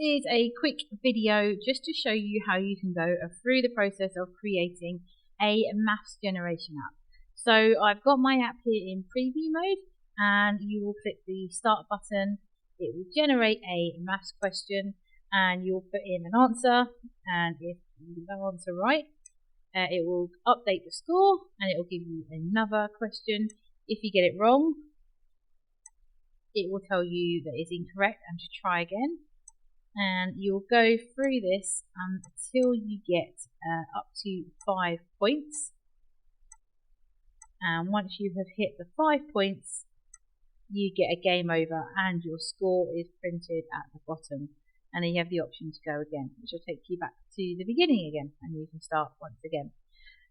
is a quick video just to show you how you can go through the process of creating a maths generation app. So I've got my app here in preview mode, and you will click the start button. It will generate a maths question and you'll put in an answer, and if you answer right, it will update the score and it will give you another question. If you get it wrong, it will tell you that it's incorrect and to try again. And you'll go through this until you get up to 5 points. And once you have hit the 5 points, you get a game over and your score is printed at the bottom. And then you have the option to go again, which will take you back to the beginning again, and you can start once again.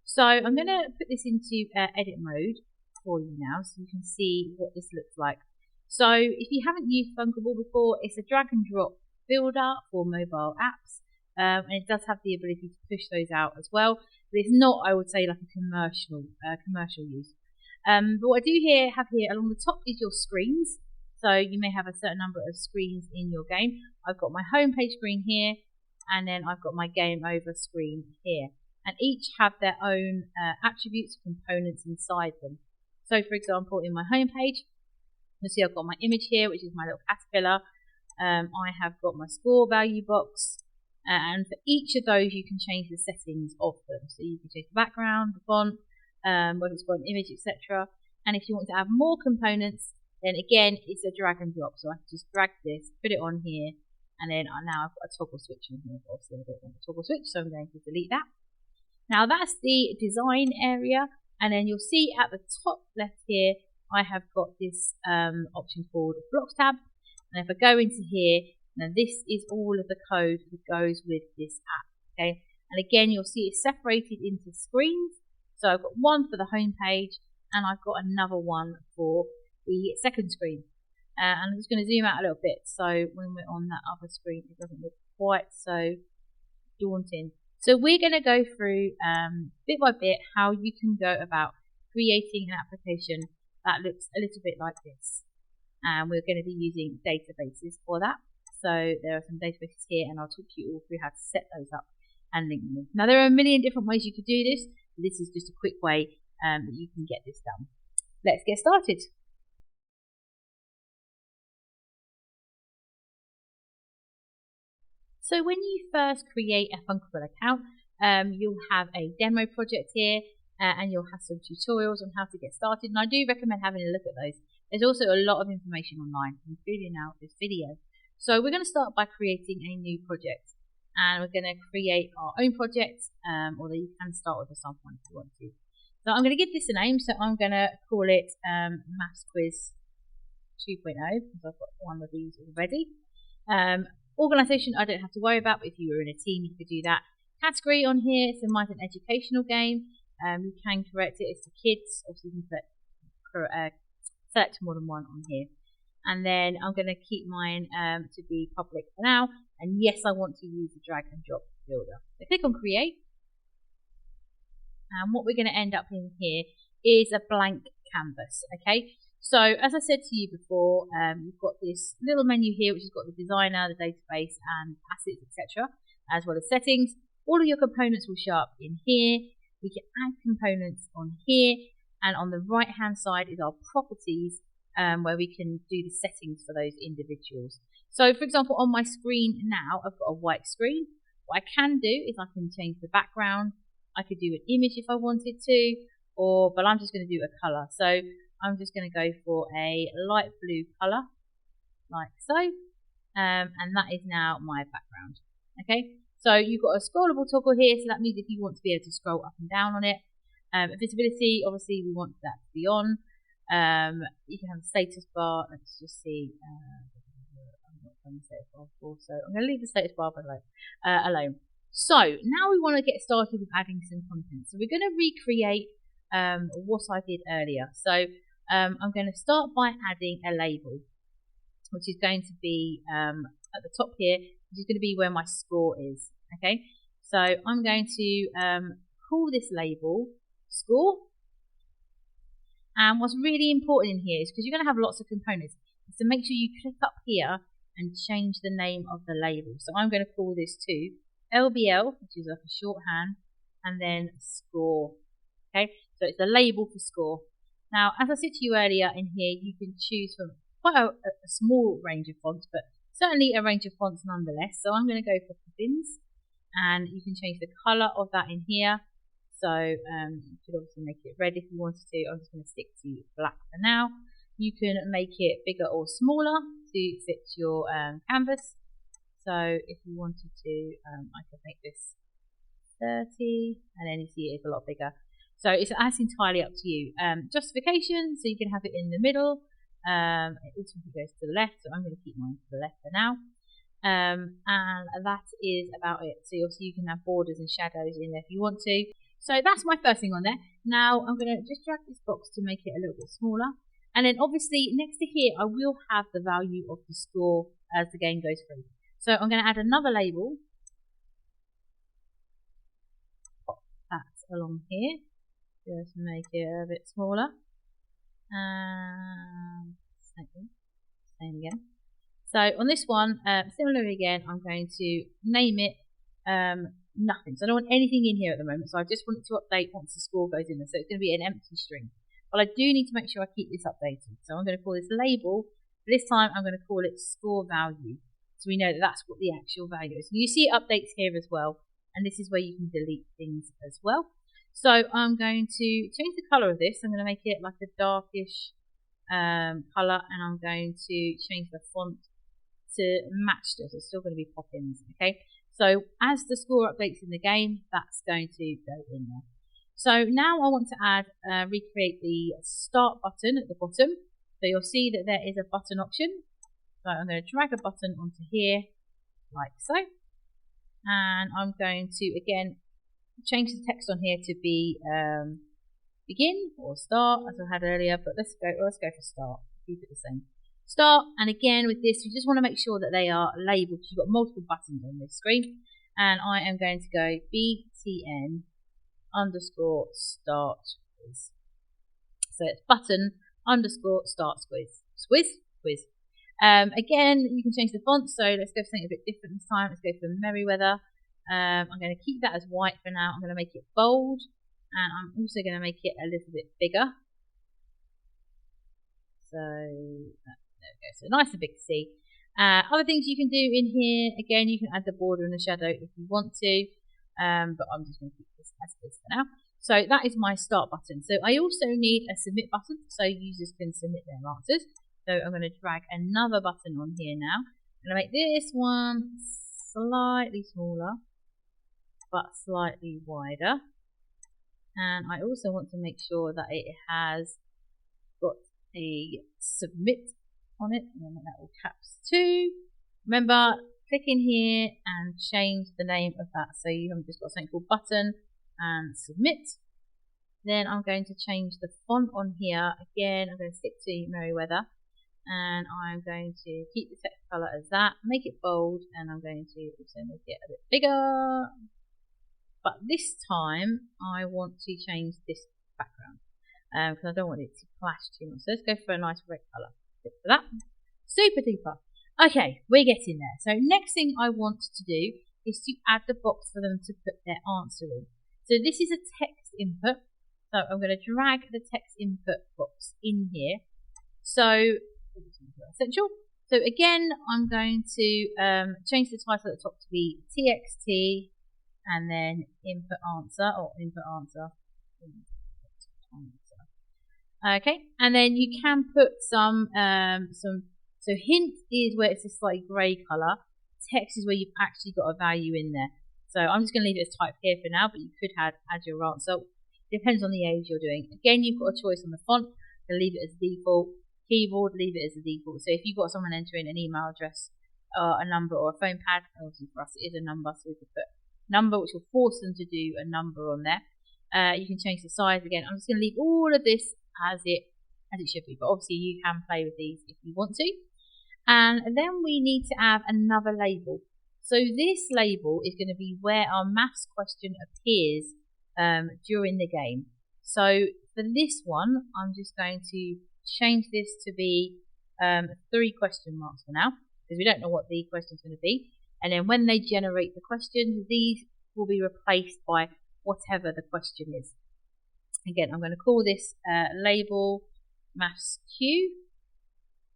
So I'm going to put this into edit mode for you now, so you can see what this looks like. So if you haven't used Thunkable before, it's a drag and drop builder for mobile apps, and it does have the ability to push those out as well. But it's not, I would say, like a commercial use. But what I do have here along the top is your screens. So you may have a certain number of screens in your game. I've got my home page screen here, and then I've got my game over screen here. And each have their own attributes, components inside them. So for example, in my home page, you'll see I've got my image here, which is my little caterpillar. I have got my score value box, and for each of those you can change the settings of them. So you can change the background, the font, whether it's got an image, etc. And if you want to add more components, then again it's a drag and drop. So I can just drag this, put it on here, and then now I've got a toggle switch in here. Obviously I don't want a toggle switch, so I'm going to delete that. Now that's the design area, and then you'll see at the top left here I have got this option called Blocks tab. And if I go into here, now this is all of the code that goes with this app. Okay, and again you'll see it's separated into screens. So I've got one for the home page, and I've got another one for the second screen. And I'm just going to zoom out a little bit, so when we're on that other screen it doesn't look quite so daunting. So we're going to go through bit by bit how you can go about creating an application that looks a little bit like this. And we're going to be using databases for that. So there are some databases here, and I'll talk to you all through how to set those up and link them in. Now there are a million different ways you could do this. This is just a quick way that you can get this done. Let's get started. So when you first create a Thunkable account, you'll have a demo project here, and you'll have some tutorials on how to get started. And I do recommend having a look at those. There's also a lot of information online, including now this video. So we're going to start by creating a new project, and we're going to create our own project, although you can start with a sample one if you want to. So I'm going to give this a name. So I'm going to call it Maths Quiz 2.0 because I've got one of these already. Organisation I don't have to worry about, but if you were in a team you could do that. Category on here, so mine's an educational game. You can correct it, it's for kids. Obviously you can select more than one on here. And then I'm going to keep mine to be public for now. And yes, I want to use the drag and drop builder. So click on create. And what we're going to end up in here is a blank canvas. Okay. So as I said to you before, you've got this little menu here which has got the designer, the database and assets, etc. as well as settings. All of your components will show up in here. We can add components on here, and on the right hand side is our properties, where we can do the settings for those individuals. So for example, on my screen now I've got a white screen. What I can do is I can change the background. I could do an image if I wanted to, but I'm just going to do a colour. So I'm just going to go for a light blue colour, like so, and that is now my background. Okay, so you've got a scrollable toggle here, so that means if you want to be able to scroll up and down on it. Visibility, obviously we want that to be on. You can have a status bar. Let's just see. I'm not done the status bar before, so I'm going to leave the status bar alone. So now we want to get started with adding some content. So we're going to recreate what I did earlier. So I'm going to start by adding a label, which is going to be at the top here, which is going to be where my score is. Okay, so I'm going to call this label score. And what's really important in here is because you're going to have lots of components, so make sure you click up here and change the name of the label. So I'm going to call this to LBL, which is like a shorthand, and then score. Okay, so it's a label for score. Now, as I said to you earlier, in here you can choose from quite a small range of fonts, but certainly a range of fonts nonetheless. So I'm going to go for Poppins, and you can change the colour of that in here. So you could obviously make it red if you wanted to. I'm just going to stick to black for now. You can make it bigger or smaller to fit your canvas. So if you wanted to, I could make this 30, and then you see it's a lot bigger. So that's entirely up to you. Justification, so you can have it in the middle. It ultimately goes to the left, so I'm going to keep mine to the left for now. And that is about it. So obviously you can have borders and shadows in there if you want to. So that's my first thing on there. Now I'm going to just drag this box to make it a little bit smaller. And then obviously next to here I will have the value of the score as the game goes through. So I'm going to add another label. Pop that along here. Just make it a bit smaller. Same again. So on this one, similarly again, I'm going to name it nothing. So I don't want anything in here at the moment. So I just want it to update once the score goes in there. So it's going to be an empty string. But I do need to make sure I keep this updated. So I'm going to call this label. This time I'm going to call it score value. So we know that that's what the actual value is. You see it updates here as well. And this is where you can delete things as well. So I'm going to change the colour of this. I'm going to make it like a darkish colour. And I'm going to change the font to match this. It's still going to be Poppins. Okay. So as the score updates in the game, that's going to go in there. So now I want to add, recreate the start button at the bottom. So you'll see that there is a button option. So I'm going to drag a button onto here, like so. And I'm going to, again, change the text on here to be begin or start, as I had earlier. But let's go for start. Keep it the same. Start, and again with this, you just want to make sure that they are labelled. You've got multiple buttons on this screen. And I am going to go BTN underscore start quiz. So it's button underscore start quiz. Again, you can change the font. So let's go for something a bit different this time. Let's go for Merryweather. I'm going to keep that as white for now. I'm going to make it bold, and I'm also going to make it a little bit bigger. So there we go. So nice and big to see. Other things you can do in here, again, you can add the border and the shadow if you want to. But I'm just going to keep this as is for now. So that is my start button. So I also need a submit button, so users can submit their answers. So I'm going to drag another button on here now. I'm going to make this one slightly smaller, but slightly wider. And I also want to make sure that it has got a submit on it. I'm going to make that all caps too. Remember, click in here and change the name of that. So you have just got something called button and submit. Then I'm going to change the font on here. Again, I'm going to stick to Merryweather. And I'm going to keep the text colour as that, make it bold, and I'm going to also make it a bit bigger. But this time, I want to change this background because I don't want it to clash too much. So let's go for a nice red colour. Click for that. Super duper. Okay, we're getting there. So next thing I want to do is to add the box for them to put their answer in. So this is a text input. So I'm going to drag the text input box in here. So essential. So again, I'm going to change the title at the top to be TXT and then input answer or input answer. Okay, and then you can put some. So hint is where it's a slightly grey colour. Text is where you've actually got a value in there. So I'm just going to leave it as type here for now, but you could add your answer. Depends on the age you're doing. Again, you've got a choice on the font. So leave it as default. Keyboard, leave it as a default. So if you've got someone entering an email address, a number or a phone pad, obviously for us it is a number, so we could put number, which will force them to do a number on there. You can change the size again. I'm just going to leave all of this as it should be, but obviously you can play with these if you want to. And then we need to add another label. So this label is going to be where our maths question appears during the game. So for this one, I'm just going to change this to be 3 question marks for now, because we don't know what the question's going to be. And then when they generate the question, these will be replaced by whatever the question is. Again, I'm going to call this label Maths Q.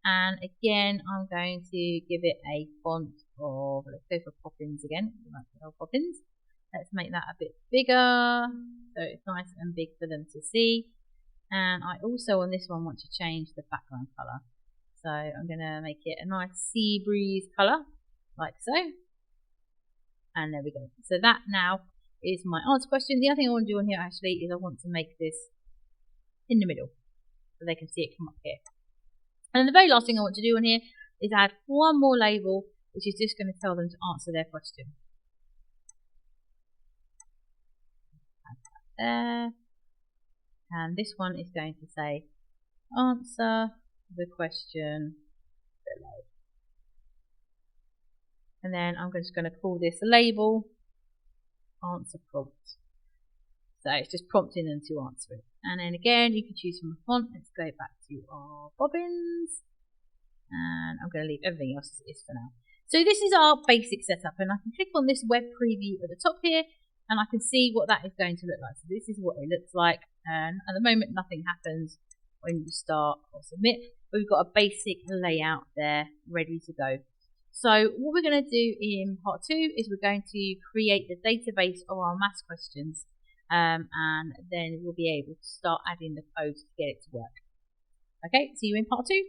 And again, I'm going to give it a font of, let's go for Poppins again. We like the old Poppins. Let's make that a bit bigger, so it's nice and big for them to see. And I also on this one want to change the background colour. So I'm going to make it a nice sea breeze colour, like so. And there we go. So that now is my answer question. The other thing I want to do on here actually is I want to make this in the middle, so they can see it come up here. And then the very last thing I want to do on here is add one more label, which is just going to tell them to answer their question. Add that there. And this one is going to say, answer the question below. And then I'm just going to call this label answer prompt. So it's just prompting them to answer it. And then again, you can choose from a font. Let's go back to our bobbins. And I'm going to leave everything else as it is for now. So this is our basic setup. And I can click on this web preview at the top here. And I can see what that is going to look like. So this is what it looks like. And at the moment, nothing happens when you start or submit. But we've got a basic layout there ready to go. So what we're going to do in part 2 is we're going to create the database of our maths questions. And then we'll be able to start adding the code to get it to work. Okay, see you in part 2.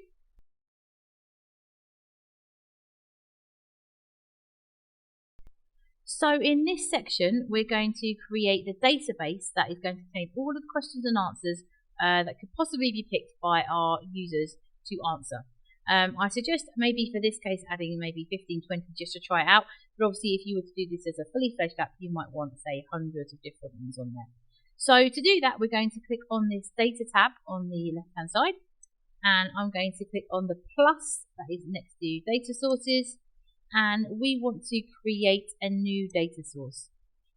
So in this section, we're going to create the database that is going to contain all of the questions and answers that could possibly be picked by our users to answer. I suggest maybe for this case adding maybe 15, 20 just to try it out. But obviously if you were to do this as a fully fledged app, you might want, say, hundreds of different ones on there. So to do that, we're going to click on this data tab on the left hand side. And I'm going to click on the plus that is next to data sources. And we want to create a new data source.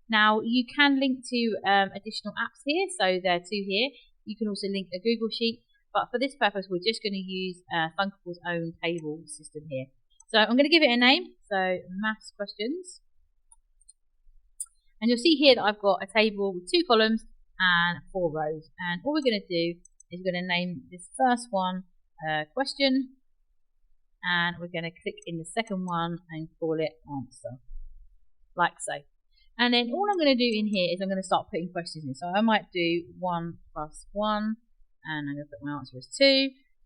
Now you can link to additional apps here. So there are 2 here. You can also link a Google Sheet. But for this purpose, we're just going to use Thunkable's own table system here. So I'm going to give it a name. So maths questions. And you'll see here that I've got a table with 2 columns and 4 rows. And all we're going to do is we're going to name this first one question. And we're going to click in the second one and call it answer. Like so. And then all I'm going to do in here is I'm going to start putting questions in. So I might do 1 plus 1. And I'm going to put my answer as 2,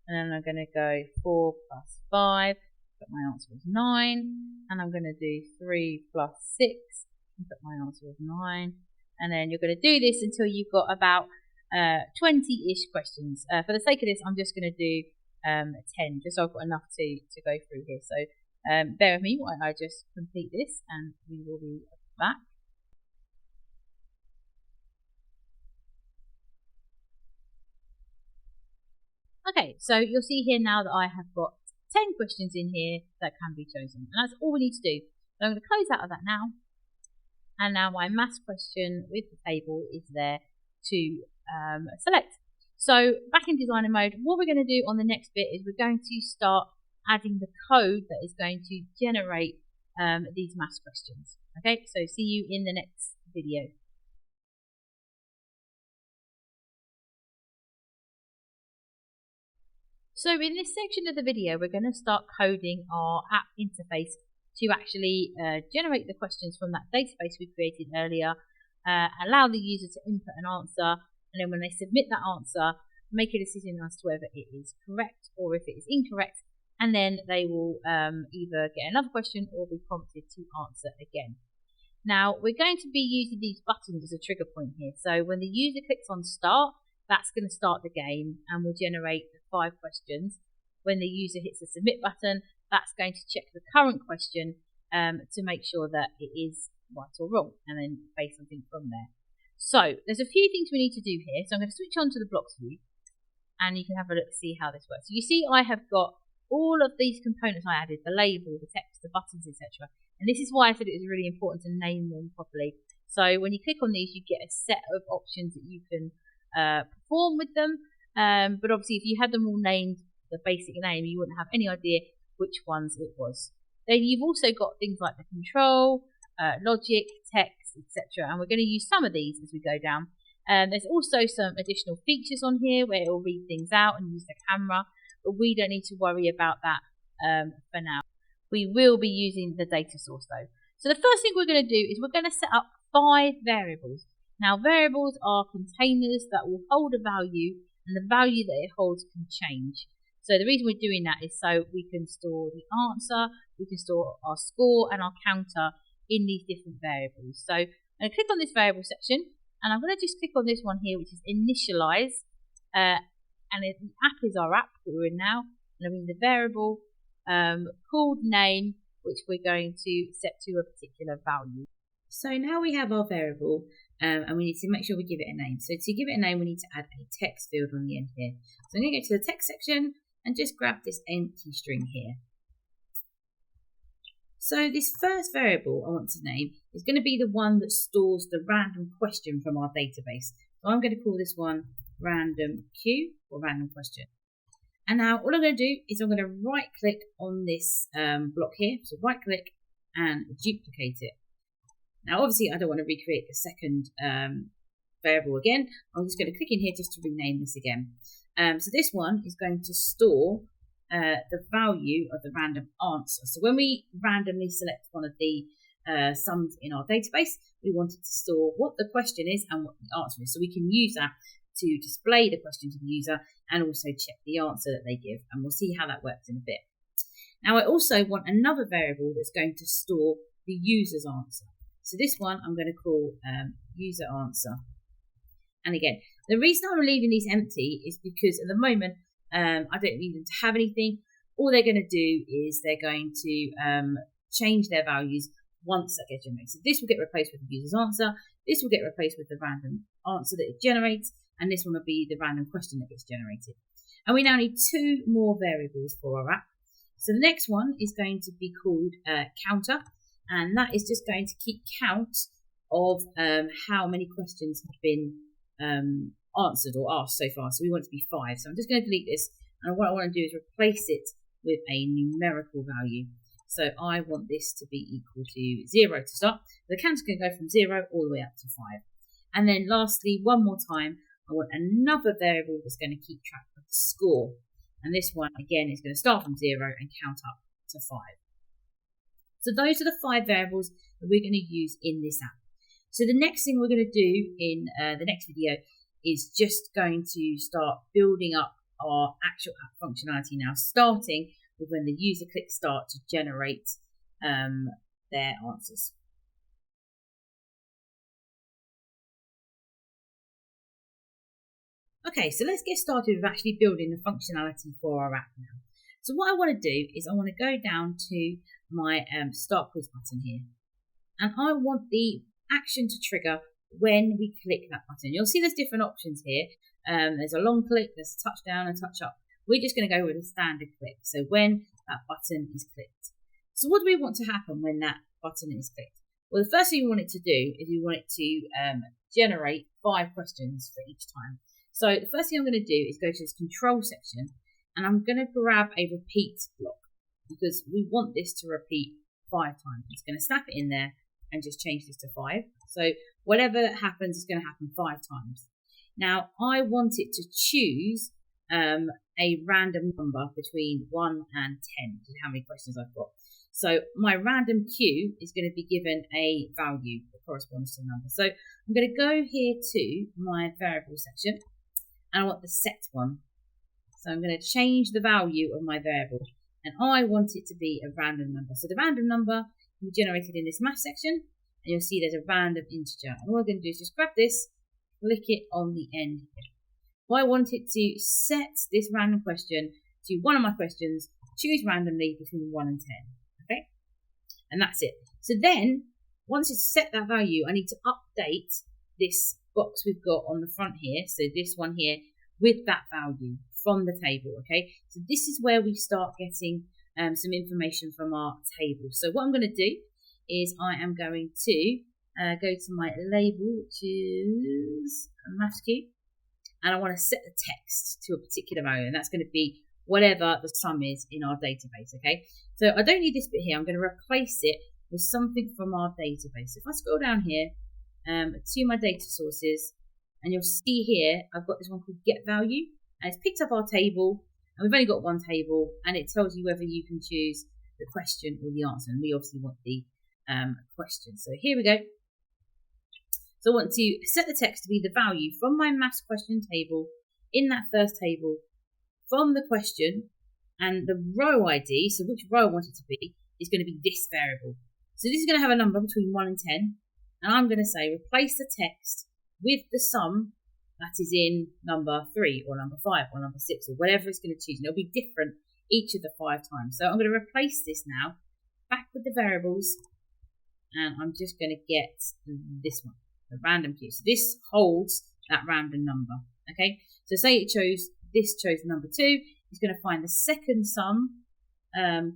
and then I'm going to go 4 plus 5, put my answer as 9, and I'm going to do 3 plus 6, and put my answer as 9, and then you're going to do this until you've got about 20-ish questions. For the sake of this, I'm just going to do 10, just so I've got enough to go through here. So bear with me while I just complete this, and we will be back. Okay, so you'll see here now that I have got 10 questions in here that can be chosen. And that's all we need to do. So I'm going to close out of that now. And now my maths question with the table is there to select. So back in designer mode, what we're going to do on the next bit is we're going to start adding the code that is going to generate these maths questions. Okay, so see you in the next video. So in this section of the video, we're going to start coding our app interface to actually generate the questions from that database we created earlier, allow the user to input an answer, and then when they submit that answer, make a decision as to whether it is correct or if it is incorrect, and then they will either get another question or be prompted to answer again. Now, we're going to be using these buttons as a trigger point here. So when the user clicks on start, that's going to start the game and will generate the 5 questions. When the user hits the submit button, that's going to check the current question to make sure that it is right or wrong, and then base something from there. So there's a few things we need to do here. So I'm going to switch on to the blocks view, and you can have a look to see how this works. So you see I have got all of these components I added, the label, the text, the buttons, etc. And this is why I said it was really important to name them properly. So when you click on these, you get a set of options that you can perform with them, but obviously if you had them all named the basic name, you wouldn't have any idea which ones it was. Then you've also got things like the control, logic, text, etc. And we're going to use some of these as we go down. There's also some additional features on here where it will read things out and use the camera, but we don't need to worry about that for now. We will be using the data source though. So the first thing we're going to do is we're going to set up 5 variables. Now variables are containers that will hold a value, and the value that it holds can change. So the reason we're doing that is so we can store the answer, we can store our score and our counter in these different variables. So I'm going to click on this variable section, and I'm going to just click on this one here, which is initialize. And the app is our app that we're in now. And I'm in the variable called name, which we're going to set to a particular value. So now we have our variable, and we need to make sure we give it a name. So to give it a name, we need to add a text field on the end here. So I'm going to go to the text section and just grab this empty string here. So this first variable I want to name is going to be the one that stores the random question from our database. So I'm going to call this one random Q, or random question. And now all I'm going to do is I'm going to right click on this block here. So right click and duplicate it. Now obviously I don't want to recreate the second variable again. I'm just going to click in here just to rename this again. So this one is going to store the value of the random answer. So when we randomly select one of the sums in our database, we want it to store what the question is and what the answer is. So we can use that to display the question to the user and also check the answer that they give. And we'll see how that works in a bit. Now I also want another variable that's going to store the user's answer. So this one I'm going to call user answer. And again, the reason I'm leaving these empty is because at the moment I don't need them to have anything. All they're going to do is they're going to change their values once that gets generated. So this will get replaced with the user's answer. This will get replaced with the random answer that it generates. And this one will be the random question that gets generated. And we now need 2 more variables for our app. So the next one is going to be called counter. And that is just going to keep count of how many questions have been answered or asked so far. So we want it to be 5. So I'm just going to delete this, and what I want to do is replace it with a numerical value. So I want this to be equal to 0 to start. The counter's going to go from 0 all the way up to 5. And then lastly, one more time, I want another variable that's going to keep track of the score. And this one again is going to start from 0 and count up to 5. So those are the 5 variables that we're going to use in this app. So the next thing we're going to do in the next video is just going to start building up our actual app functionality now, starting with when the user clicks start to generate their answers. Okay, so let's get started with actually building the functionality for our app now. So what I want to do is I want to go down to my Start Quiz button here. And I want the action to trigger when we click that button. You'll see there's different options here. There's a long click, there's a touch down, a touch up. We're just going to go with a standard click. So when that button is clicked. So what do we want to happen when that button is clicked? Well, the first thing we want it to do is we want it to generate 5 questions for each time. So the first thing I'm going to do is go to this control section, and I'm going to grab a repeat block because we want this to repeat 5 times. It's going to snap it in there and just change this to 5. So whatever happens is going to happen 5 times. Now I want it to choose a random number between 1 and 10, which is how many questions I've got. So my random Q is going to be given a value that corresponds to the number. So I'm going to go here to my variable section, and I want the set one. So I'm going to change the value of my variable, and I want it to be a random number. So the random number will be generated in this math section, and you'll see there's a random integer. And all I'm going to do is just grab this, click it on the end here. I want it to set this random question to one of my questions, choose randomly between 1 and 10. Okay? And that's it. So then, once it's set that value, I need to update this box we've got on the front here, so this one here, with that value from the table. Okay? So this is where we start getting some information from our table. So what I'm going to do is I am going to go to my label, which is a maths cube. And I want to set the text to a particular value, and that's going to be whatever the sum is in our database, okay? So I don't need this bit here. I'm going to replace it with something from our database. So if I scroll down here to my data sources, and you'll see here, I've got this one called get value, and it's picked up our table, and we've only got one table, and it tells you whether you can choose the question or the answer, and we obviously want the question. So here we go. So I want to set the text to be the value from my maths question table in that first table from the question, and the row ID, so which row I want it to be, is going to be this variable. So this is going to have a number between 1 and 10, and I'm going to say replace the text with the sum that is in number 3 or number 5 or number 6 or whatever it's going to choose, and it'll be different each of the 5 times. So I'm going to replace this now back with the variables, and I'm just going to get this one, the random q. So this holds that random number, okay? So say it chose number 2, it's going to find the second sum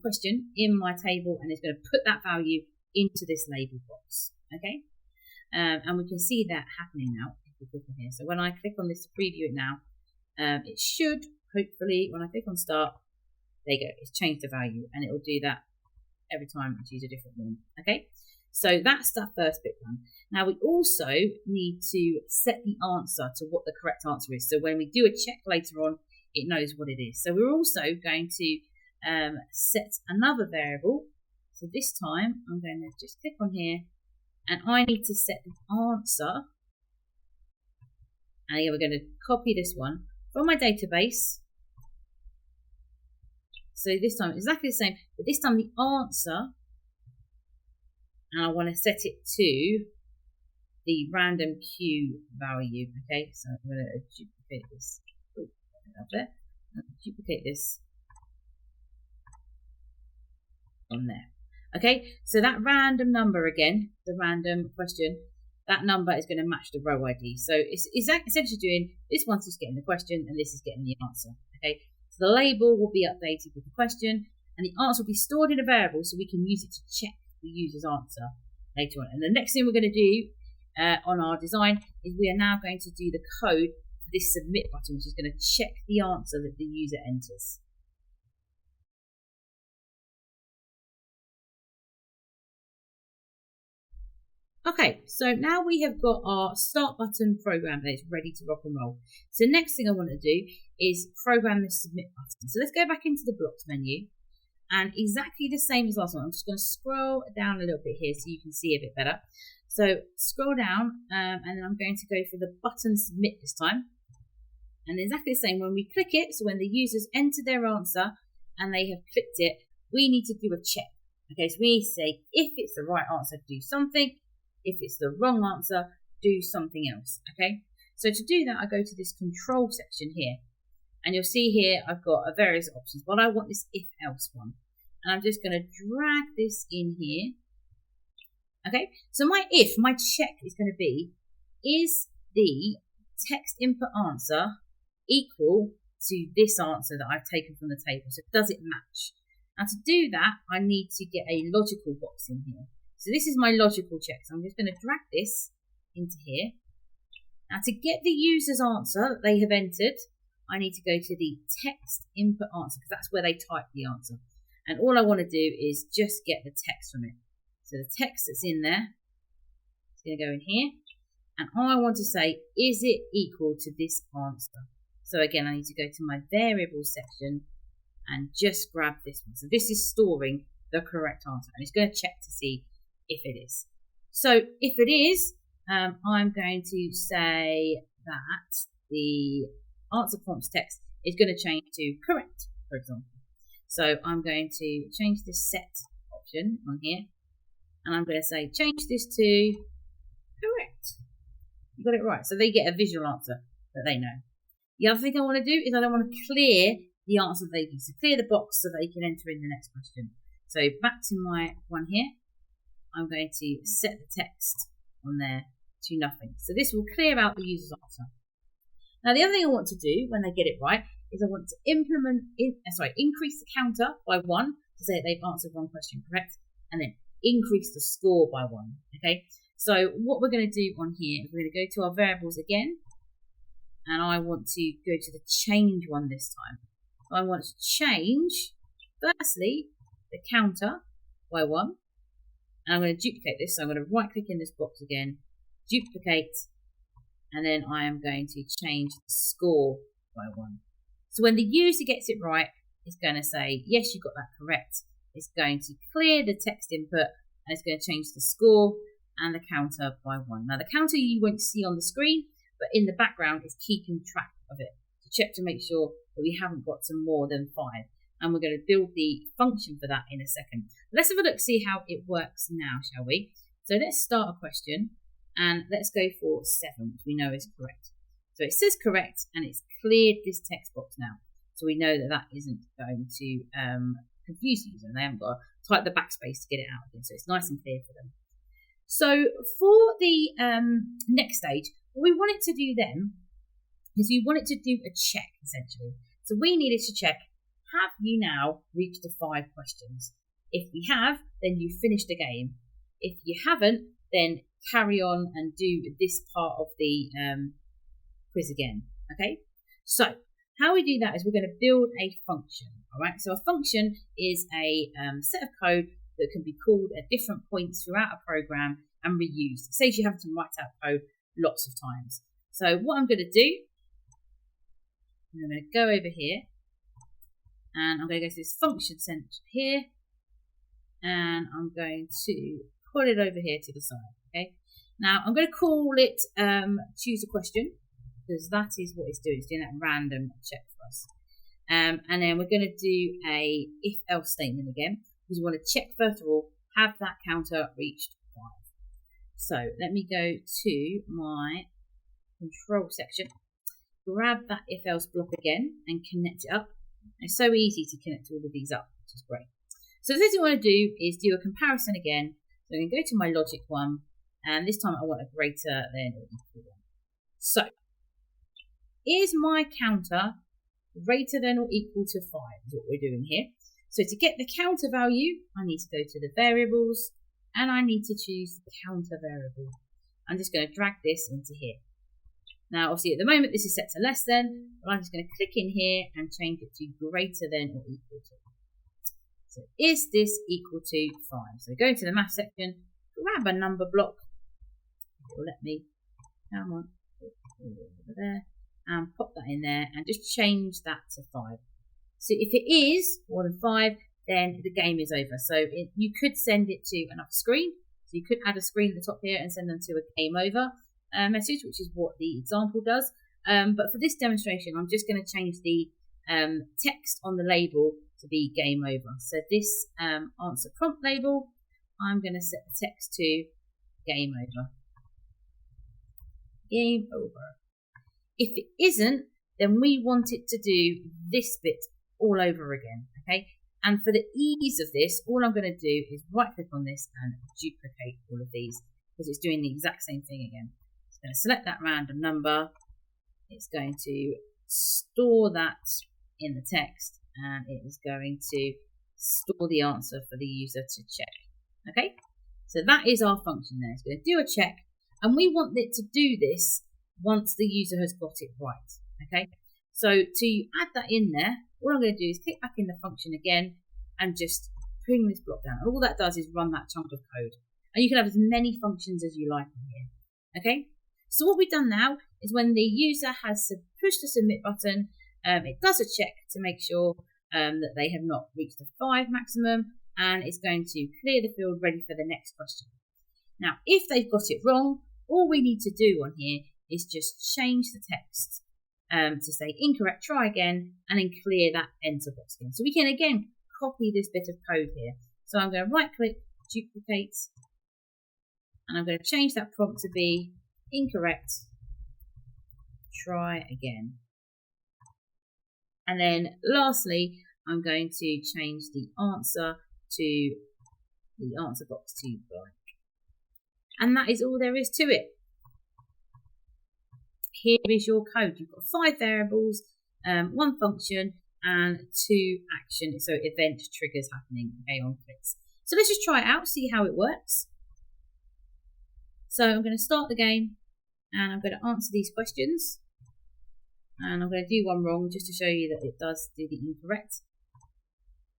question in my table, and it's going to put that value into this label box, okay? And we can see that happening now if we click on here. So when I click on this to preview it now, it should hopefully, when I click on start, there you go, it's changed the value, and it will do that every time I choose a different one, okay? So that's that first bit done. Now we also need to set the answer to what the correct answer is. So when we do a check later on, it knows what it is. So we're also going to set another variable. So this time I'm going to just click on here, and I need to set the answer. And here we're going to copy this one from my database. So this time exactly the same, but this time the answer, and I want to set it to the random q value. Okay, so I'm going to duplicate this. Up there. Duplicate this on there. Okay, so that random number again, the random question, that number is going to match the row ID. So it's essentially doing, this one's just getting the question, and this is getting the answer. Okay, so the label will be updated with the question, and the answer will be stored in a variable so we can use it to check the user's answer later on. And the next thing we're going to do on our design is we are now going to do the code for this submit button, which is going to check the answer that the user enters. Okay, so now we have got our start button program that is ready to rock and roll. So next thing I want to do is program this submit button. So let's go back into the blocks menu, and exactly the same as last one. I'm just going to scroll down a little bit here so you can see a bit better. So scroll down, and then I'm going to go for the button submit this time. And exactly the same when we click it, so when the users enter their answer and they have clicked it, we need to do a check. Okay, so we need to say if it's the right answer, do something. If it's the wrong answer, do something else. Okay, so to do that, I go to this control section here, and you'll see here I've got various options, but I want this if else one, and I'm just going to drag this in here. Okay, so my check is going to be, is the text input answer equal to this answer that I've taken from the table? So does it match? Now to do that, I need to get a logical box in here. So this is my logical check. So I'm just going to drag this into here. Now to get the user's answer that they have entered, I need to go to the text input answer, because that's where they type the answer. And all I want to do is just get the text from it. So the text that's in there is going to go in here. And I want to say, is it equal to this answer? So again, I need to go to my variables section and just grab this one. So this is storing the correct answer, and it's going to check to see if it is. So if it is, I'm going to say that the answer prompts text is going to change to correct, for example. So I'm going to change this set option on here, and I'm going to say change this to correct. You got it right. So they get a visual answer that they know. The other thing I want to do is I don't want to clear the answer they give. So clear the box so they can enter in the next question. So back to my one here. I'm going to set the text on there to nothing. So this will clear out the user's answer. Now the other thing I want to do when they get it right is I want to increase the counter by 1 to say they've answered one question correct, and then increase the score by 1. Okay. So what we're going to do on here is we're going to go to our variables again, and I want to go to the change one this time. So I want to change, firstly, the counter by 1. And I'm going to duplicate this. So I'm going to right click in this box again, duplicate, and then I am going to change the score by 1. So when the user gets it right, it's going to say, yes, you got that correct. It's going to clear the text input, and it's going to change the score and the counter by 1. Now, the counter you won't see on the screen, but in the background is keeping track of it to check to make sure that we haven't got to more than 5. And we're going to build the function for that in a second. Let's have a look, see how it works now, shall we? So let's start a question, and let's go for 7, which we know is correct. So it says correct, and it's cleared this text box now. So we know that that isn't going to confuse the user, and they haven't got to type the backspace to get it out again. So it's nice and clear for them. So for the next stage, what we want it to do then is we want it to do a check, essentially. So we needed to check, have you now reached the 5 questions? If we have, then you've finished the game. If you haven't, then carry on and do this part of the quiz again. Okay? So how we do that is we're going to build a function. All right? So a function is a set of code that can be called at different points throughout a program and reused. It saves you having to write out code lots of times. So what I'm going to do, I'm going to go over here, and I'm going to go to this function center here, and I'm going to put it over here to the side. Okay. Now I'm going to call it choose a question, because that is what it's doing. It's doing that random check for us. And then we're going to do a if-else statement again, because we want to check first of all, have that counter reached 5. So let me go to my control section, grab that if-else block again, and connect it up. It's so easy to connect all of these up, which is great. So the thing we want to do is do a comparison again. So I'm going to go to my logic one, and this time I want a greater than or equal 1. So is my counter greater than or equal to 5 is what we're doing here. So to get the counter value, I need to go to the variables, and I need to choose the counter variable. I'm just going to drag this into here. Now, obviously, at the moment, this is set to less than, but I'm just going to click in here and change it to greater than or equal to. So is this equal to 5? So go to the math section, grab a number block. It will let me, come on, over there, and pop that in there, and just change that to 5. So if it is more than 5, then the game is over. So you could send it to another screen. So you could add a screen at the top here and send them to a game over message, which is what the example does. But for this demonstration, I'm just going to change the text on the label to be game over. So this answer prompt label, I'm going to set the text to game over. Game over. If it isn't, then we want it to do this bit all over again. Okay. And for the ease of this, all I'm going to do is right click on this and duplicate all of these, because it's doing the exact same thing again. It's going to select that random number. It's going to store that in the text, and it is going to store the answer for the user to check. Okay, so that is our function there. It's going to do a check, and we want it to do this once the user has got it right. Okay, so to add that in there, all I'm going to do is click back in the function again and just bring this block down. And all that does is run that chunk of code. And you can have as many functions as you like in here. Okay, so what we've done now is when the user has pushed the submit button, it does a check to make sure that they have not reached the 5 maximum, and it's going to clear the field ready for the next question. Now, if they've got it wrong, all we need to do on here is just change the text to say incorrect, try again, and then clear that enter box again. So we can again copy this bit of code here. So I'm going to right click, duplicate, and I'm going to change that prompt to be incorrect, try again. And then lastly, I'm going to change the answer to the answer box to blank. And that is all there is to it. Here is your code. You've got 5 variables, 1 function, and 2 action, so event triggers happening on clicks. So let's just try it out, see how it works. So I'm going to start the game, and I'm going to answer these questions. And I'm going to do one wrong just to show you that it does do the incorrect.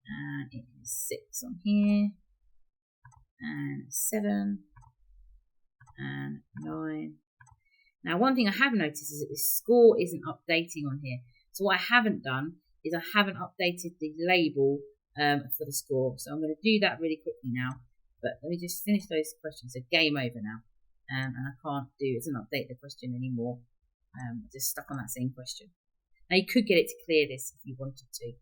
And it is 6 on here, and 7, and 9. Now, one thing I have noticed is that the score isn't updating on here. So what I haven't done is I haven't updated the label for the score. So I'm going to do that really quickly now. But let me just finish those questions. So game over now. And I can't it doesn't update the question anymore. Just stuck on that same question. Now you could get it to clear this if you wanted to.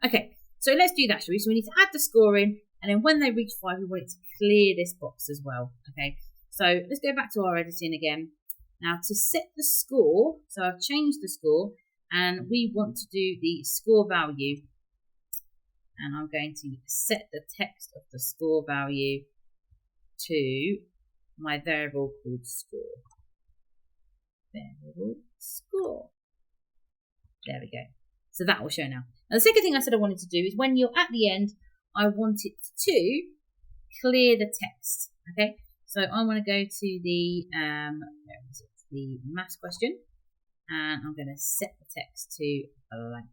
Okay, so let's do that, shall we? So we need to add the score in, and then when they reach 5, we want it to clear this box as well. Okay, so let's go back to our editing again. Now to set the score, so I've changed the score, and we want to do the score value. And I'm going to set the text of the score value to my variable called score. Variable score. There we go. So that will show now. Now the second thing I said I wanted to do is when you're at the end, I want it to clear the text. Okay, so I want to go to the maths question, and I'm going to set the text to blank.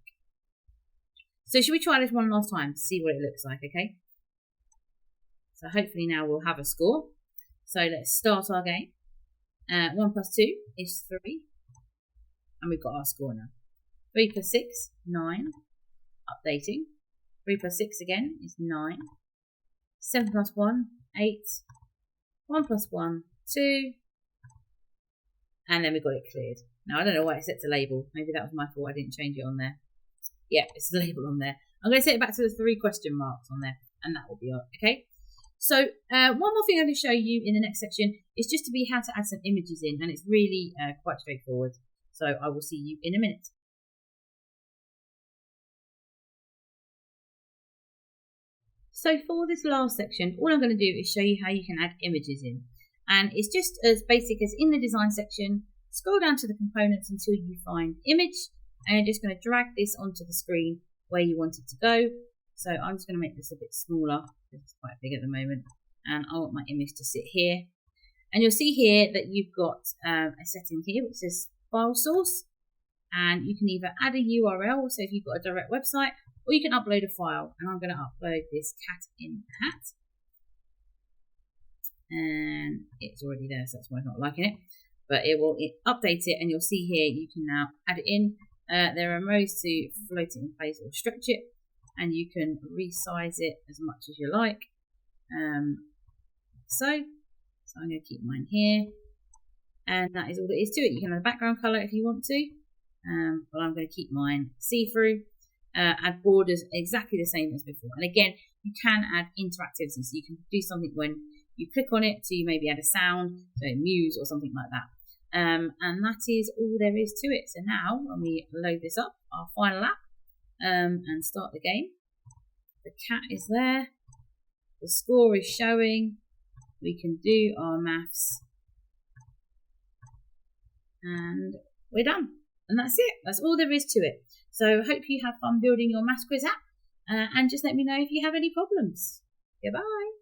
So should we try this one last time to see what it looks like? Okay. So hopefully now we'll have a score. So let's start our game. 1 plus 2 is 3, and we've got our score now. 3 plus 6, 9. Updating. 3 plus 6 again is 9. 7 plus 1, 8. 1 plus 1, 2. And then we got it cleared. Now, I don't know why it set to label. Maybe that was my fault. I didn't change it on there. Yeah, it's the label on there. I'm going to set it back to the 3 question marks on there, and that will be all. Okay. So one more thing I'm going to show you in the next section is just to be how to add some images in, and it's really quite straightforward. So I will see you in a minute. So for this last section, all I'm going to do is show you how you can add images in. And it's just as basic as in the design section, scroll down to the components until you find image, and you're just going to drag this onto the screen where you want it to go. So I'm just going to make this a bit smaller, because it's quite big at the moment, and I want my image to sit here. And you'll see here that you've got a setting here which says file source, and you can either add a URL, so if you've got a direct website, or you can upload a file, and I'm going to upload this cat in the hat. And it's already there, so that's why I'm not liking it. But it will update it, and you'll see here you can now add it in. There are modes to float it in place or stretch it, and you can resize it as much as you like. So I'm going to keep mine here, and that is all there is to it. You can add a background color if you want to, but I'm going to keep mine see-through. Add borders exactly the same as before, and again you can add interactivity, so you can do something when you click on it to maybe add a sound, so muse or something like that. And that is all there is to it. So now when we load this up, our final app, and start the game, the cat is there, the score is showing, we can do our maths, and we're done. And that's it. That's all there is to it. So I hope you have fun building your maths quiz app, and just let me know if you have any problems. Goodbye.